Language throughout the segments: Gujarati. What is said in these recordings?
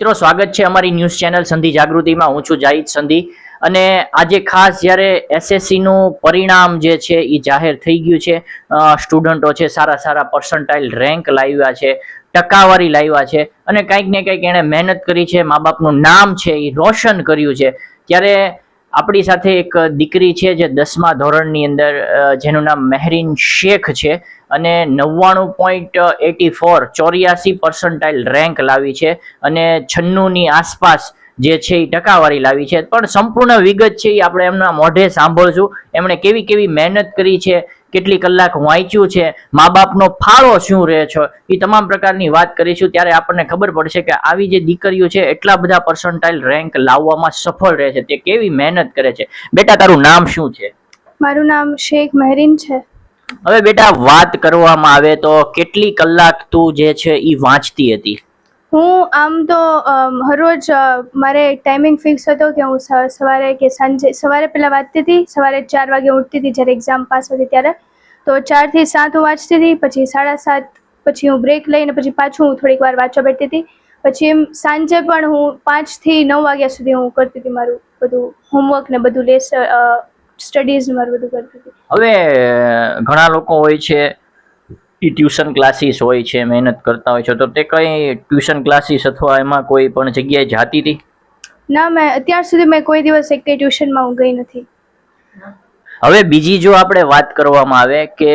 મિત્રો સ્વાગત છે અમારી ન્યૂઝ ચેનલ સંધિ જાગૃતિમાં. હું છું જાહિદ સંધિ અને આજે ખાસ જ્યારે એસએસસી નું પરિણામ જે છે એ જાહેર થઈ ગયું છે. સ્ટુડન્ટો છે સારા સારા પર્સન્ટાઇલ રેન્ક લાવ્યા છે, ટકાવારી લાવ્યા છે અને કંઈક ને કંઈક એણે મહેનત કરી છે, મા બાપનું નામ છે એ રોશન કર્યું છે. ત્યારે આપણી સાથે એક દીકરી છે જે 10મા ધોરણની અંદર જેનું નામ મહેરીન શેખ છે અને 99.84 84% રેન્ક લાવી છે અને 96ની આસપાસ જે છે એ ટકાવારી લાવી છે. પણ સંપૂર્ણ વિગત છે એ આપણે એમના મોઢે સાંભળશું. એમણે કેવી કેવી મહેનત કરી છે, કેટલી કલાક વાંચ્યું છે, મા બાપનો ફાળો શું રહે છે, એ તમામ પ્રકારની વાત કરીશું. ત્યારે આપણને ખબર પડશે કે આવી જે દીકરીઓ છે એટલા બધા પર્સન્ટાઇલ રેન્ક લાવવામાં સફળ રહે છે, તે કેવી મહેનત કરે છે. બેટા, તારું નામ શું છે? મારું નામ શેખ મહેરીન છે. હવે બેટા, વાત કરવામાં આવે તો કેટલી કલાક તું જે છે એ વાંચતી હતી? હું આમ તો હરરોજ મારે ટાઈમિંગ ફિક્સ હતો કે હું સવારે કે સાંજે સવારે પહેલાં વાંચતી હતી. સવારે 4 વાગે ઉઠતી હતી જ્યારે એક્ઝામ પાસ હતી ત્યારે. તો 4 થી 7 હું વાંચતી હતી, પછી 7:30 પછી હું બ્રેક લઈને પછી પાછું હું થોડીક વાર વાંચવા બેઠતી હતી. પછી એમ સાંજે પણ હું 5 થી 9 વાગ્યા સુધી હું કરતી હતી મારું બધું હોમવર્ક ને બધું સ્ટડીઝ મારું બધું કરતી હતી. હવે ઘણા લોકો હોય છે એ ટ્યુશન ક્લાસીસ હોય છે, મહેનત કરતા હોય છે, તો તે કઈ ટ્યુશન ક્લાસીસ અથવા એમાં કોઈ પણ જગ્યાએ જાતી હતી? ના, મેં અત્યાર સુધી મેં કોઈ દિવસ એક ટ્યુશનમાં હું ગઈ નથી. હવે બીજી જો આપણે વાત કરવામાં આવે કે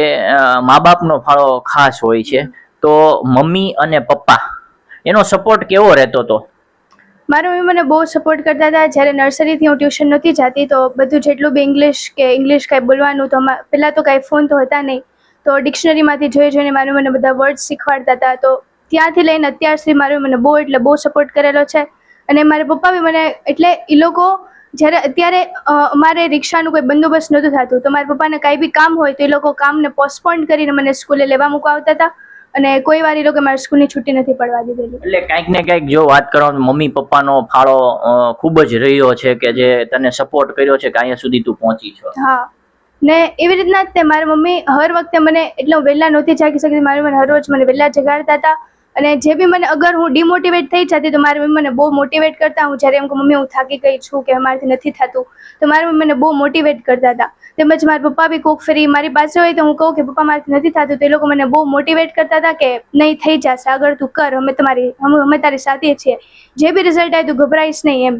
મા બાપનો ફાળો ખાસ હોય છે, તો મમ્મી અને પપ્પા એનો સપોર્ટ કેવો રહેતો હતો? મારા મમ્મી મને બહુ સપોર્ટ કરતા હતા. જ્યારે નર્સરીથી હું ટ્યુશન નહોતી જતી તો બધું જેટલું બી ઇંગ્લિશ કાંઈ બોલવાનું તો પહેલાં તો કાંઈ ફોન તો હતા નહીં, તો ડિક્શનરીમાંથી જોઈને મારું મને બધા વર્ડ શીખવાડતા હતા. તો ત્યાંથી લઈને અત્યાર સુધી મારું મને બહુ સપોર્ટ કરેલો છે. અને મારા પપ્પા બી મને એટલે એ લોકો જ્યારે અત્યારે અમારે રિક્ષાનું કોઈ બંદોબસ્ત નહોતું થતું તો મારા પપ્પાને કાંઈ બી કામ હોય તો એ લોકો કામને પોસ્ટપોન કરીને મને સ્કૂલે લેવા મૂકવા આવતા હતા અને કોઈ વાર એ લોકો મારી સ્કૂલની છુટ્ટી નથી પડવા દીધેલી. એટલે કંઈક ને કંઈક જો વાત કરવામાં મમ્મી પપ્પાનો ફાળો ખૂબ જ રહ્યો છે કે જે તને સપોર્ટ કર્યો છે કે અહીંયા સુધી તું પહોંચી છો. હા, ને એવી રીતના જ તે મારા મમ્મી હર વખતે મને એટલે વહેલા નહોતી જાગી શકતી, મારી મમ્મી હર રોજ મને વહેલા જગાડતા હતા. અને જે બી મને અગર હું ડિમોટિવેટ થઈ જતી તો મારી મમ્મી મને બહુ મોટિવેટ કરતા. હું જ્યારે એમ કહું મમ્મી હું થાકી ગઈ છું કે મારાથી નથી થતું તો મારી મમ્મી મને બહુ મોટિવેટ કરતા હતા. તેમજ મારા પપ્પા બી કોક ફરી મારી પાસે હોય તો હું કહું કે પપ્પા મારાથી નથી થતું તો એ લોકો મને બહુ મોટિવેટ કરતા હતા કે નહીં, થઈ જશે, આગળ તું કર, અમે તારી સાથે છીએ, જે બી રિઝલ્ટ આવે તું ગભરાઈશ નહીં, એમ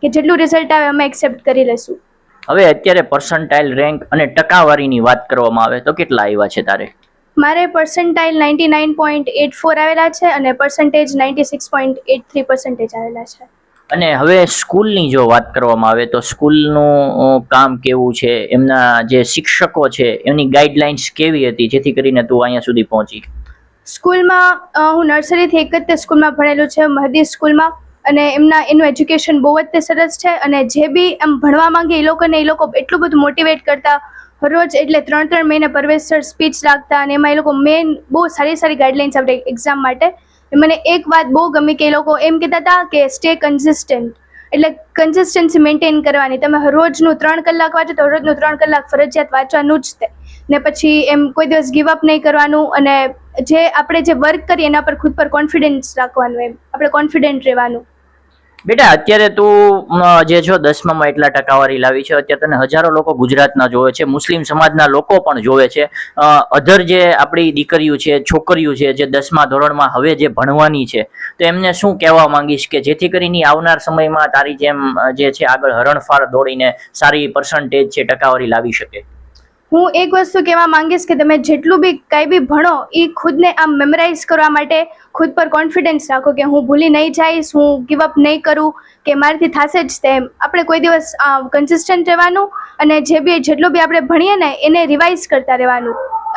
કે જેટલું રિઝલ્ટ આવે અમે એક્સેપ્ટ કરી લેશું. હવે અત્યારે પર્સન્ટાઇલ રેન્ક અને ટકાવારીની વાત કરવામાં આવે તો કેટલા આવ્યા છે તારે? મારે પર્સન્ટાઇલ 99.84 આવેલા છે અને પર્સન્ટેજ 96.83% આવેલા છે. અને હવે સ્કૂલની જો વાત કરવામાં આવે તો સ્કૂલનું કામ કેવું છે, એમના જે શિક્ષકો છે એમની ગાઈડલાઇન્સ કેવી હતી જેથી કરીને તું અહીંયા સુધી પહોંચી? સ્કૂલમાં હું નર્સરીથી એક જ તે સ્કૂલમાં ભણેલું છે, મહદી સ્કૂલમાં, અને એનું એજ્યુકેશન બહુ જ તે સરસ છે. અને જે બી એમ ભણવા માંગે એ લોકો એટલું બધું મોટિવેટ કરતા રોજ, એટલે 3 મહિને પરવેશ સર સ્પીચ રાખતા અને એમાં એ લોકો મેઇન બહુ સારી ગાઈડલાઇન્સ આપણે એક્ઝામ માટે. મને એક વાત બહુ ગમી કે એ લોકો એમ કહેતા હતા કે સ્ટે કન્સિસ્ટન્ટ, એટલે કન્સિસ્ટન્સી મેન્ટેન કરવાની. તમે રોજનું 3 કલાક વાંચો તો રોજનું 3 કલાક ફરજિયાત વાંચવાનું જ તે. ને પછી એમ કોઈ દિવસ ગીવ અપ નહીં કરવાનું અને આપણે જે વર્ક કરીએ એના પર ખુદ પર કોન્ફિડન્સ રાખવાનું, એમ આપણે કોન્ફિડન્ટ રહેવાનું. બેટા, અત્યારે તું જે છો 10મામાં એટલા ટકાવારી લાવી છે, અત્યારે તને હજારો લોકો ગુજરાતના જોવે છે, મુસ્લિમ સમાજના લોકો પણ જોવે છે, અધર જે આપણી દીકરીઓ છે, છોકરીઓ છે જે 10મા ધોરણમાં હવે જે ભણવાની છે, તો એમને શું કહેવા માંગીશ કે જેથી કરીને આવનાર સમયમાં તારી જેમ જે છે આગળ હરણફાળ દોડીને સારી પર્સન્ટેજ છે, ટકાવારી લાવી શકે? હું એક વસ્તુ કહેવા માંગીશ કે તમે જેટલું બી કાંઈ બી ભણો એ ખુદને આમ મેમરાઇઝ કરવા માટે ખુદ પર કોન્ફિડન્સ રાખો કે હું ભૂલી નહીં જઈશ, હું ગીવ અપ નહીં કરું કે મારાથી થશે જ તેમ. આપણે કોઈ દિવસ કન્સિસ્ટન્ટ રહેવાનું અને જેટલું બી આપણે ભણીએ ને એને રિવાઇઝ કરતા રહેવાનું.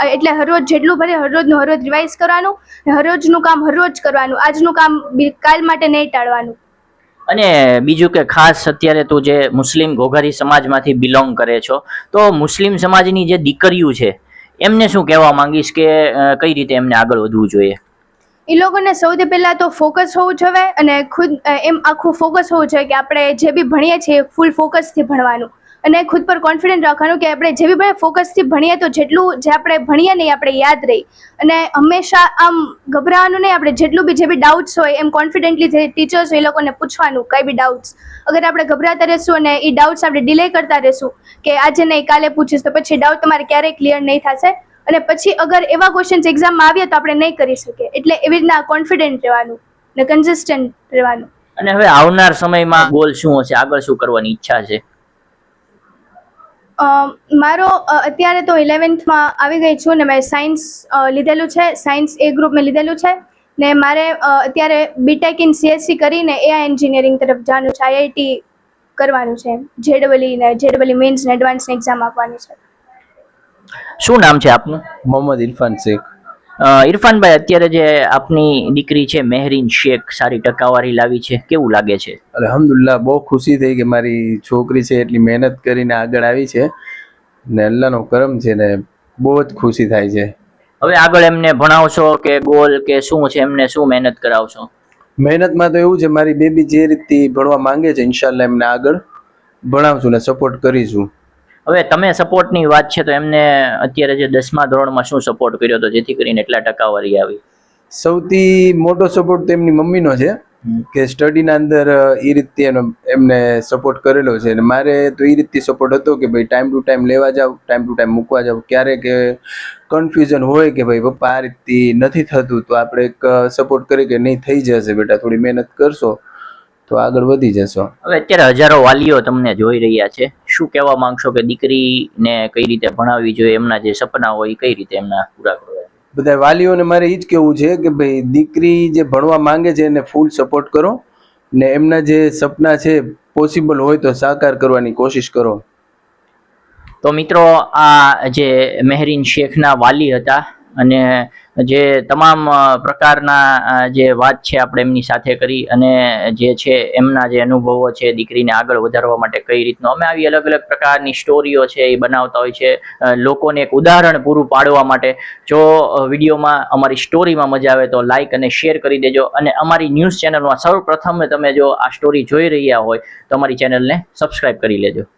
એટલે હરરોજ જેટલું ભલે હરરોજનું હરરોજ રિવાઇઝ કરવાનું, હરરોજનું કામ હરરોજ કરવાનું, આજનું કામ કાલ માટે નહીં ટાળવાનું. અને બીજું કે ખાસ અત્યારે તું જે મુસ્લિમ ઘોઘરી સમાજમાંથી બિલોંગ કરે છો, તો મુસ્લિમ સમાજની જે દીકરીઓ છે એમને શું કહેવા માંગીશ કે કઈ રીતે એમને આગળ વધવું જોઈએ? એ લોકોને સૌથી પહેલાં તો ફોકસ હોવું જોઈએ અને ખુદ એમ આખું ફોકસ હોવું જોઈએ કે આપણે જે બી ભણીએ છીએ ફૂલ ફોકસથી ભણવાનું. અને ખુદ પર કોન્ફિડન્ટ રાખવાનું કે આપણે જે બી ફોકસથી ભણીએ તો જેટલું જે આપણે ભણીએ નહીં આપણે યાદ રહી. અને હંમેશા આમ ગભરાવાનું નહીં, આપણે જેટલું બી જે બી ડાઉટ્સ હોય એમ કોન્ફિડન્ટલી જે ટીચર્સ હોય એ લોકોને પૂછવાનું કંઈ બી ડાઉટ્સ. અગર આપણે ગભરાતા રહેશું અને એ ડાઉટ્સ આપણે ડિલે કરતા રહેશું કે આજે નહીં કાલે પૂછીશ, તો પછી ડાઉટ તમારે ક્યારેય ક્લિયર નહીં થશે અને પછી અગર એવા ક્વેશ્ચન્સ એક્ઝામમાં આવ્યા તો આપણે નહીં કરી શકીએ. એટલે એવી રીતના કોન્ફિડન્ટ રહેવાનું ને કન્સિસ્ટન્ટ રહેવાનું. અને હવે આવનાર સમયમાં ગોલ શું હશે, આગળ શું કરવાની ઈચ્છા છે? મારો અત્યારે તો 11th આવી ગઈ છું ને મેં સાયન્સ લીધેલું છે, સાયન્સ એ ગ્રુપ મેં લીધેલું છે ને મારે અત્યારે બીટેક ઇન CSC કરીને AI એન્જિનિયરિંગ તરફ જવાનું છે, IIT કરવાનું છે, JEE મેન્સ ને એડવાન્સ એક્ઝામ આપવાની છે. શું નામ છે આપનું? મોહમ્મદ ઇરફાન શેખ. ઇરફાનભાઈ, અત્યારે જે આપની દીકરી છે મેહરીન શેખ સારી ટકાવારી લાવી છે, કેવું લાગે છે? અલ્હમ્દુલિલ્લાહ, બહુ ખુશી થઈ કે મારી છોકરી છે એટલી મહેનત કરીને આગળ આવી છે ને અલ્લાહનો કરમ છે ને બહુ જ ખુશી થાય છે. હવે આગળ એમને ભણાવશો કે ગોલ કે શું છે, એમને શું મહેનત કરાવશો? મહેનતમાં તો એવું છે, મારી બેબી જે રીતથી ભણવા માંગે છે ઇન્શાલ્લાહ એમને આગળ ભણાવશું ને સપોર્ટ કરીશું. હવે તમે સપોર્ટની વાત છે તો એમને અત્યારે જે 10મા ધોરણમાં શું સપોર્ટ કર્યો હતો જેથી કરીને એટલા ટકાવારી આવી? સૌથી મોટો સપોર્ટ તો એમની મમ્મીનો છે કે સ્ટડીના અંદર એ રીતે એમને સપોર્ટ કરેલો છે અને મારે તો એ રીતથી સપોર્ટ હતો કે ભાઈ ટાઈમ ટુ ટાઈમ લેવા જાવ, ટાઈમ ટુ ટાઈમ મૂકવા જાવ. ક્યારેક કન્ફ્યુઝન હોય કે ભાઈ પપ્પા આ રીતથી નથી થતું તો આપણે એક સપોર્ટ કરીએ કે નહીં થઈ જશે બેટા, થોડી મહેનત કરશો તો આગળ વધી જશો. હવે અત્યારે હજારો વાલીઓ તમને જોઈ રહ્યા છે, શું કહેવા માંગશો કે દીકરીને કઈ રીતે ભણાવવી જોઈએ, એમના જે સપના હોય એ કઈ રીતે એમના પૂરા કરવા? બધા વાલીઓને મારે એ જ કહેવું છે કે ભાઈ દીકરી જે ભણવા માંગે છે એને ફૂલ સપોર્ટ કરો ને એમના જે સપના છે પોસિબલ હોય તો સાકાર કરવાની કોશિશ કરો. તો મિત્રો, આ જે મેહરીન શેખના વાલી હતા અને જે તમામ પ્રકારના જે વાત છે આપણે એમની સાથે કરી અને જે છે એમના જે અનુભવો છે દીકરીને આગળ વધારવા માટે કઈ રીતનો અમે આવી અલગ અલગ પ્રકારની સ્ટોરીઓ છે એ બનાવતા હોય છે લોકોને એક ઉદાહરણ પૂરું પાડવા માટે. જો વિડીયોમાં અમારી સ્ટોરીમાં મજા આવે તો લાઈક અને શેર કરી દેજો અને અમારી ન્યૂઝ ચેનલમાં સૌપ્રથમ તમે જો આ સ્ટોરી જોઈ રહ્યા હોય તો અમારી ચેનલને સબસ્ક્રાઇબ કરી લેજો.